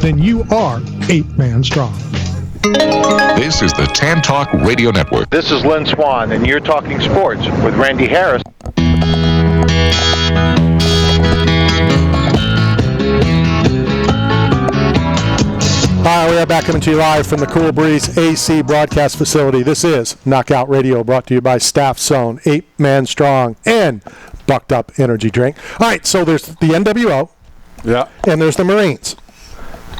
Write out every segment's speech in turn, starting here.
then you are 8-man strong. This is the Tan Talk Radio Network. This is Len Swan, and you're talking sports with Randy Harris. Hi, we are back coming to you live from the Cool Breeze AC broadcast facility. This is Knockout Radio, brought to you by Staff Zone, 8-man strong, and Bucked Up Energy Drink. All right, so there's the NWO, and there's the Marines.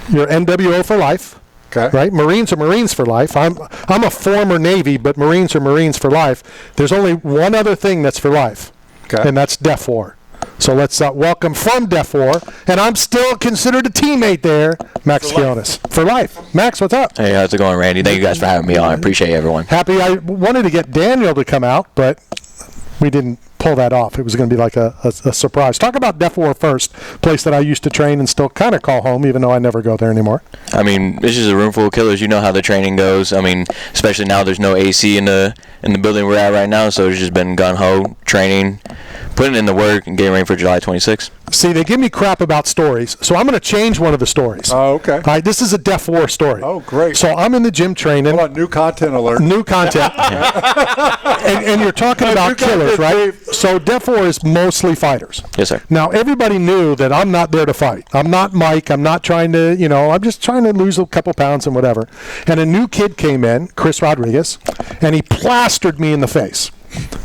Your NWO for life, right? Marines are Marines for life. I'm a former Navy, but Marines are Marines for life. There's only one other thing that's for life, and that's DEFWAR. So let's welcome from DEFWAR, and I'm still considered a teammate there, Max Quinones. For life. Max, what's up? Hey, how's it going, Randy? Thank you guys for having me on. I appreciate everyone. Happy. I wanted to get Daniel to come out, but we didn't pull that off. It was going to be like a surprise. Talk about DEFWAR first, place that I used to train and still kind of call home, even though I never go there anymore. I mean, this is a room full of killers. You know how the training goes. I mean, especially now there's no AC in the building we're at right now, so it's just been gun-ho training, putting in the work, and getting ready for July 26th. See, they give me crap about stories, so I'm going to change one of the stories. Oh, okay. All right, this is a DEFWAR story. Oh, great. So I'm in the gym training. Hold on, new content alert. New content. and you're talking about killers, right? So DEFWAR is mostly fighters. Yes, sir. Now, everybody knew that I'm not there to fight. I'm not Mike. I'm not trying to, I'm just trying to lose a couple pounds and whatever. And a new kid came in, Chris Rodriguez, and he plastered me in the face.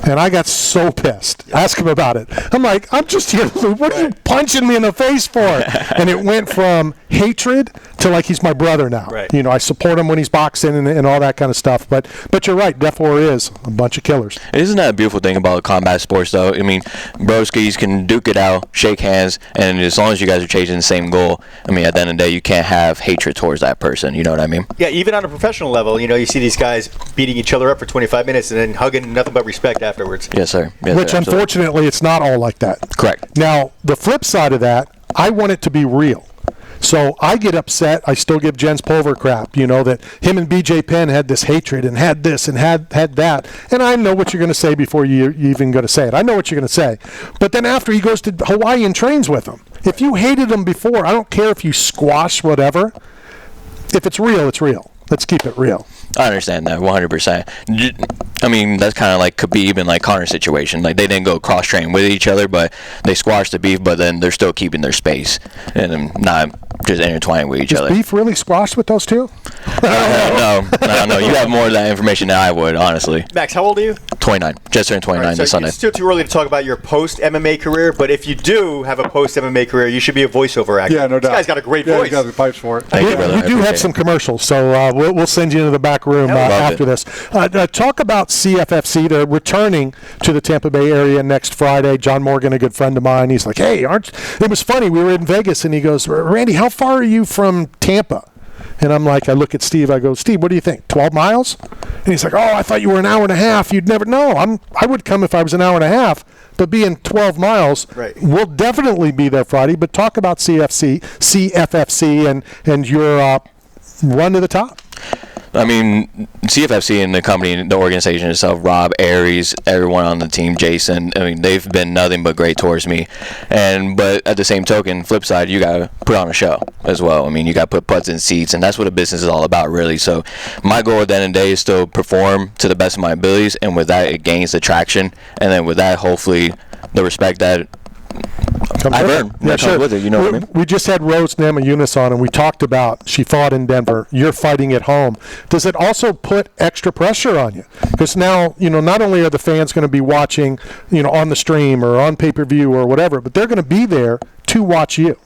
And I got so pissed. Ask him about it. I'm like, I'm just here. What are you punching me in the face for? And it went from hatred to like he's my brother now. Right. I support him when he's boxing and all that kind of stuff. But you're right. DEFWAR is a bunch of killers. Isn't that a beautiful thing about combat sports, though? I mean, broskies can duke it out, shake hands, and as long as you guys are chasing the same goal, I mean, at the end of the day, you can't have hatred towards that person. You know what I mean? Yeah, even on a professional level, you see these guys beating each other up for 25 minutes and then hugging nothing but respect afterwards. Yes, sir. Yes, Which, sir, unfortunately, it's not all like that. Correct. Now, the flip side of that, I want it to be real. So I get upset. I still give Jens Pulver crap, that him and BJ Penn had this hatred and had this and had that. And I know what you're going to say before you're even going to say it. I know what you're going to say. But then after he goes to Hawaii and trains with him, if you hated him before, I don't care if you squash whatever. If it's real, it's real. Let's keep it real. I understand that 100%. I mean, that's kind of like Khabib and like Connor's situation. Like, they didn't go cross-train with each other, but they squashed the beef, but then they're still keeping their space and not just intertwining with each other. Is beef really squashed with those two? No. You have more of that information than I would, honestly. Max, how old are you? 29. Just turned 29 this Sunday. It's still too early to talk about your post-MMA career, but if you do have a post-MMA career, you should be a voiceover actor. Yeah, no doubt. This guy's got a great voice. voice. He's got the pipes for it. Thank you, brother. We do have some commercials, so we'll send you into the back room after this. Talk about CFFC. They're returning to the Tampa Bay area next Friday. John Morgan, a good friend of mine, he's like, hey, it was funny. We were in Vegas, and he goes, Randy, how far are you from Tampa? And I'm like, I look at Steve. I go, Steve, what do you think? 12 miles? And he's like, oh, I thought you were an hour and a half. You'd never know. I would come if I was an hour and a half. But being 12 miles, we'll definitely be there Friday. But talk about CFFC, and your run to the top. I mean, CFFC and the company, the organization itself, Rob, Aries, everyone on the team, Jason, I mean, they've been nothing but great towards me. But at the same token, flip side, you got to put on a show as well. I mean, you got to put butts in seats, and that's what a business is all about, really. So my goal at the end of the day is to perform to the best of my abilities, and with that, it gains the traction. And then with that, hopefully, the respect that I've earned. Yeah, sure. With it, you know what I mean? We just had Rose Namajunas on, and we talked about she fought in Denver. You're fighting at home. Does it also put extra pressure on you? Because now, not only are the fans going to be watching, on the stream or on pay-per-view or whatever, but they're going to be there to watch you.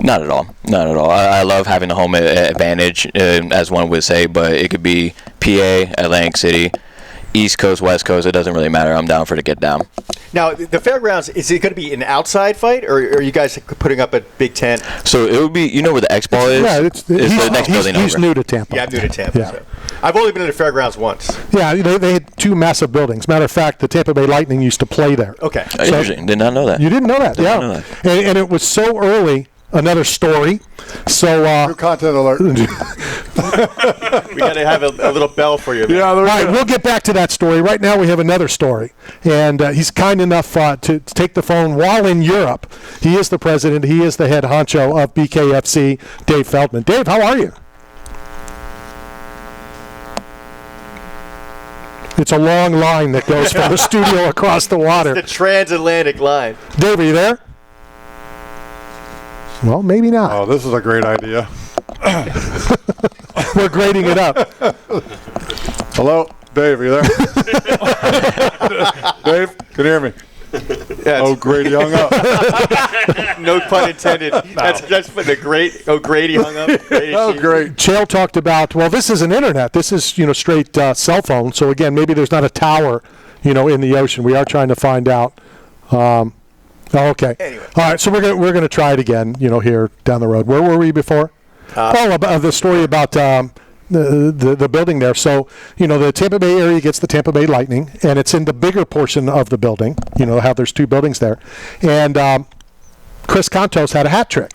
Not at all. Not at all. I love having the home advantage, as one would say, but it could be PA, Atlantic City, East Coast, West Coast, it doesn't really matter. I'm down for the get down. Now, the Fairgrounds, is it going to be an outside fight, or are you guys putting up a big tent? So it would be, where the X Ball is? Yeah, it's the next building over. He's new to Tampa. Yeah, I'm new to Tampa. Yeah. So. I've only been to the Fairgrounds once. Yeah, they had two massive buildings. Matter of fact, the Tampa Bay Lightning used to play there. Okay. Interesting. Did not know that. You didn't know that, yeah. Know that. And it was so early. Another story. So new content alert. We got to have a little bell for you. Man. All right, we'll get back to that story. Right now we have another story, and he's kind enough to take the phone while in Europe. He is the president. He is the head honcho of BKFC, Dave Feldman. Dave, how are you? It's a long line that goes from the studio across the water. The transatlantic line. Dave, are you there? Well, maybe not. Oh, this is a great idea. We're grading it up. Hello, Dave, are you there? Dave, can you hear me? Yeah, Oh, Grady hung up. no pun intended. That's for the great. Oh, Grady hung up. Oh, great. Chael talked about, well, this isn't internet. This is, straight cell phone. So, again, maybe there's not a tower, in the ocean. We are trying to find out. Okay. Anyway. All right, so we're gonna try it again, here down the road. Where were we before? About the story about the building there. So, the Tampa Bay area gets the Tampa Bay Lightning, and it's in the bigger portion of the building, how there's two buildings there. And Chris Kontos had a hat trick.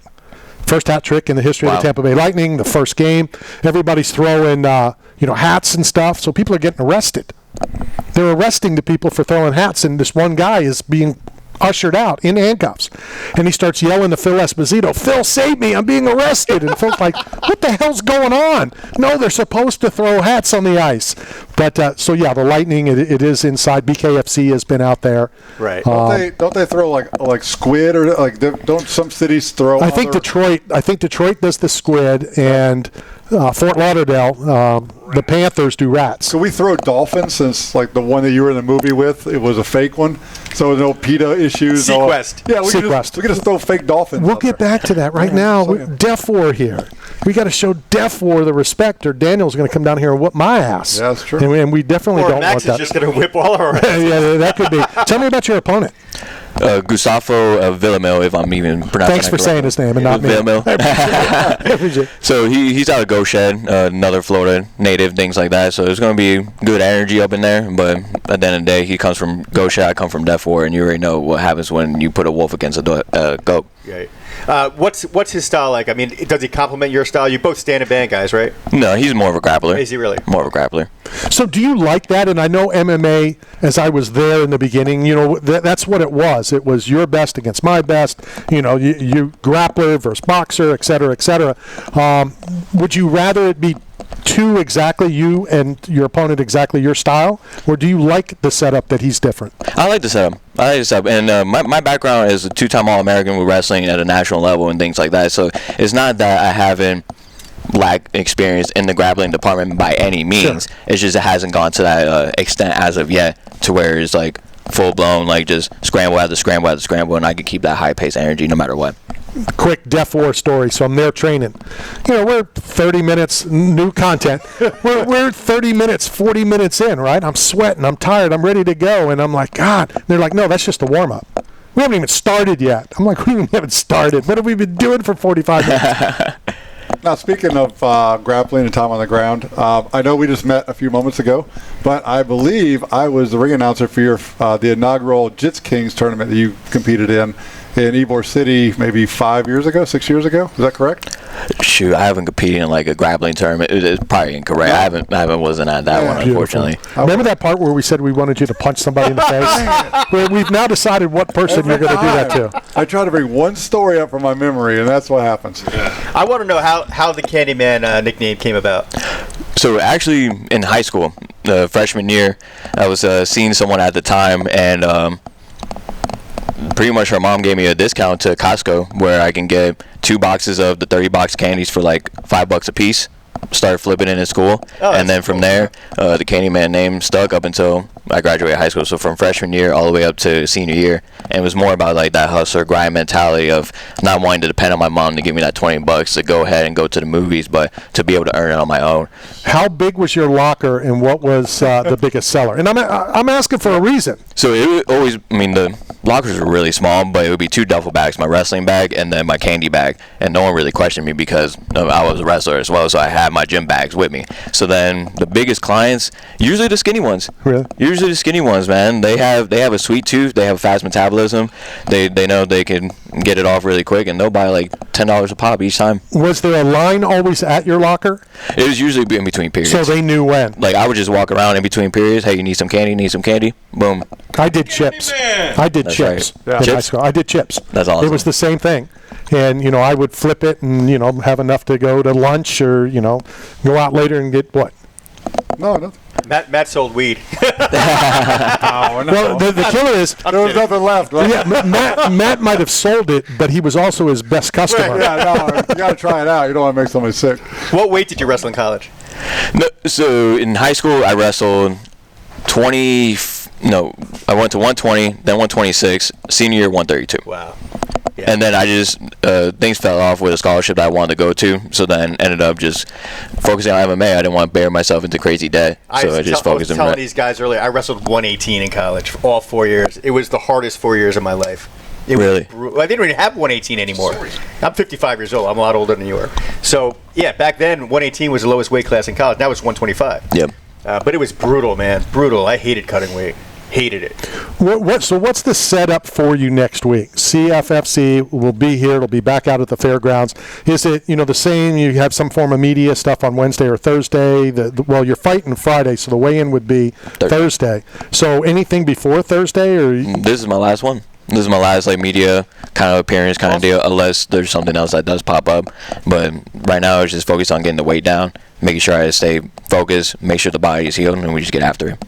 First hat trick in the history of the Tampa Bay Lightning, the first game. Everybody's throwing, hats and stuff, so people are getting arrested. They're arresting the people for throwing hats, and this one guy is being ushered out in handcuffs, and he starts yelling to Phil Esposito, "Phil, save me, I'm being arrested." And Phil's like, what the hell's going on? No, they're supposed to throw hats on the ice. But the Lightning, it is inside. BKFC has been out there. Right. Don't they throw like squid, or don't some cities throw? I think Detroit does the squid, and Fort Lauderdale, the Panthers do rats. So we throw dolphins, since like the one that you were in the movie with, it was a fake one. So no PETA issues. Sequest. We can just throw fake dolphins. We'll get back to that right now. DEFWAR here. We got to show DEFWAR the respect, or Daniel's going to come down here and whip my ass. Yeah, that's true. And we definitely don't Max want that. is just going to whip all our ass. Yeah, that could be. Tell me about your opponent. Gustavo Villamil, if I'm even pronouncing Thanks that for saying his name and not me. Villamil. So he's out of Goshen, another Florida native, things like that. So there's going to be good energy up in there. But at the end of the day, he comes from Goshen, I come from DEFWAR, and you already know what happens when you put a wolf against a goat. Right. What's his style like? I mean, does he complement your style? You both stand and band guys, right? No, he's more of a grappler. Is he really? More of a grappler. So do you like that? And I know MMA, as I was there in the beginning, that's what it was. It was your best against my best. You grappler versus boxer, et cetera, et cetera. Would you rather it be two exactly you and your opponent exactly your style, or do you like the setup that he's different? I like the setup. And my background is a two-time All-American with wrestling at a national level and things like that. So it's not that I haven't lacked experience in the grappling department by any means. Sure. It's just it hasn't gone to that extent as of yet, to where it's like full-blown, like just scramble after scramble after scramble, and I can keep that high-paced energy no matter what. Quick DEFWAR story. So I'm there training. We're 30 minutes, new content. We're 30 minutes, 40 minutes in, right? I'm sweating. I'm tired. I'm ready to go. And I'm like, God. And they're like, no, that's just a warm-up. We haven't even started yet. I'm like, we haven't started. What have we been doing for 45 minutes? Now, speaking of grappling and time on the ground, I know we just met a few moments ago, but I believe I was the ring announcer for your the inaugural Jits Kings tournament that you competed in Ybor City maybe 6 years ago. Is that correct? Shoot, I haven't competed in like a grappling tournament. It's probably incorrect. No. I wasn't at that one, unfortunately. Remember that part where we said we wanted you to punch somebody in the face? Where we've now decided what person you're going to do that to. I try to bring one story up from my memory, and that's what happens. I want to know how the CANDYMAN nickname came about. So actually, in high school, freshman year, I was seeing someone at the time, and pretty much her mom gave me a discount to Costco where I can get 2 boxes of the 30-box candies for like $5 a piece. Started flipping it in school, and then from there, the CANDYMAN name stuck up until I graduated high school. So from freshman year all the way up to senior year, and it was more about like that hustler grind mentality of not wanting to depend on my mom to give me that $20 to go ahead and go to the movies, but to be able to earn it on my own. How big was your locker, and what was the biggest seller? And I'm asking for a reason. So it would always, the lockers were really small, but it would be 2 duffel bags, my wrestling bag and then my candy bag, and no one really questioned me because I was a wrestler as well, so I had my gym bags with me. So then the biggest clients, usually the skinny ones. Really? Usually the skinny ones, man. They have a sweet tooth, they have a fast metabolism, they know they can get it off really quick, and they'll buy like $10 a pop each time. Was there a line always at your locker? It was usually in between periods. So they knew when. Like, I would just walk around in between periods. Hey, you need some candy? Need some candy? Boom. I did chips. I did That's chips. right. In Chips? high school. I did chips. That's awesome. It was the same thing. And, I would flip it and, have enough to go to lunch or, go out later and get what? No. Matt sold weed. Oh, no. Well, the killer is there was nothing left. Right? yeah, Matt might have sold it, but he was also his best customer. Yeah, no, you got to try it out. You don't want to make somebody sick. What weight did you wrestle in college? No, so in high school, I wrestled I went to 120, then 126, senior year 132. Wow. Yeah. And then I just, things fell off with a scholarship that I wanted to go to, so then ended up just focusing on MMA. I didn't want to bear myself into crazy debt, so I just focused on I was telling these guys earlier, I wrestled 118 in college, all 4 years. It was the hardest 4 years of my life. Really? I didn't even have 118 anymore. I'm 55 years old. I'm a lot older than you are. So, yeah, back then, 118 was the lowest weight class in college. Now it's 125. Yep. But it was brutal, man. Brutal. I hated cutting weight. Hated it. So what's the setup for you next week? CFFC will be here. It'll be back out at the Fairgrounds. Is it, the same? You have some form of media stuff on Wednesday or Thursday? Well, you're fighting Friday, so the weigh-in would be Thursday. So anything before Thursday? Or This is my last one. This is my last media kind of appearance kind of deal, unless there's something else that does pop up. But right now, it's just focused on getting the weight down, making sure I stay focused, make sure the body is healed, and we just get after it.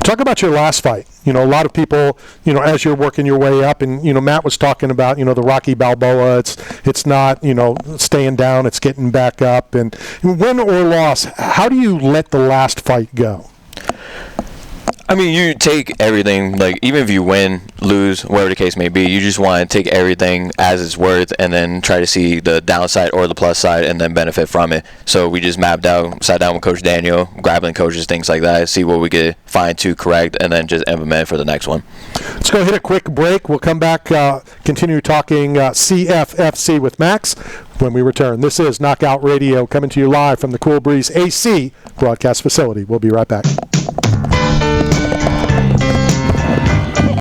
Talk about your last fight. A lot of people, as you're working your way up, and Matt was talking about, the Rocky Balboa. It's not, staying down. It's getting back up. And win or loss, how do you let the last fight go? I mean, you take everything, even if you win, lose, whatever the case may be, you just want to take everything as it's worth and then try to see the downside or the plus side and then benefit from it. So we just mapped out, sat down with Coach Daniel, grappling coaches, things like that, see what we could find to correct and then just implement for the next one. Let's go hit a quick break. We'll come back, continue talking CFFC with Max when we return. This is Knockout Radio coming to you live from the Cool Breeze AC broadcast facility. We'll be right back.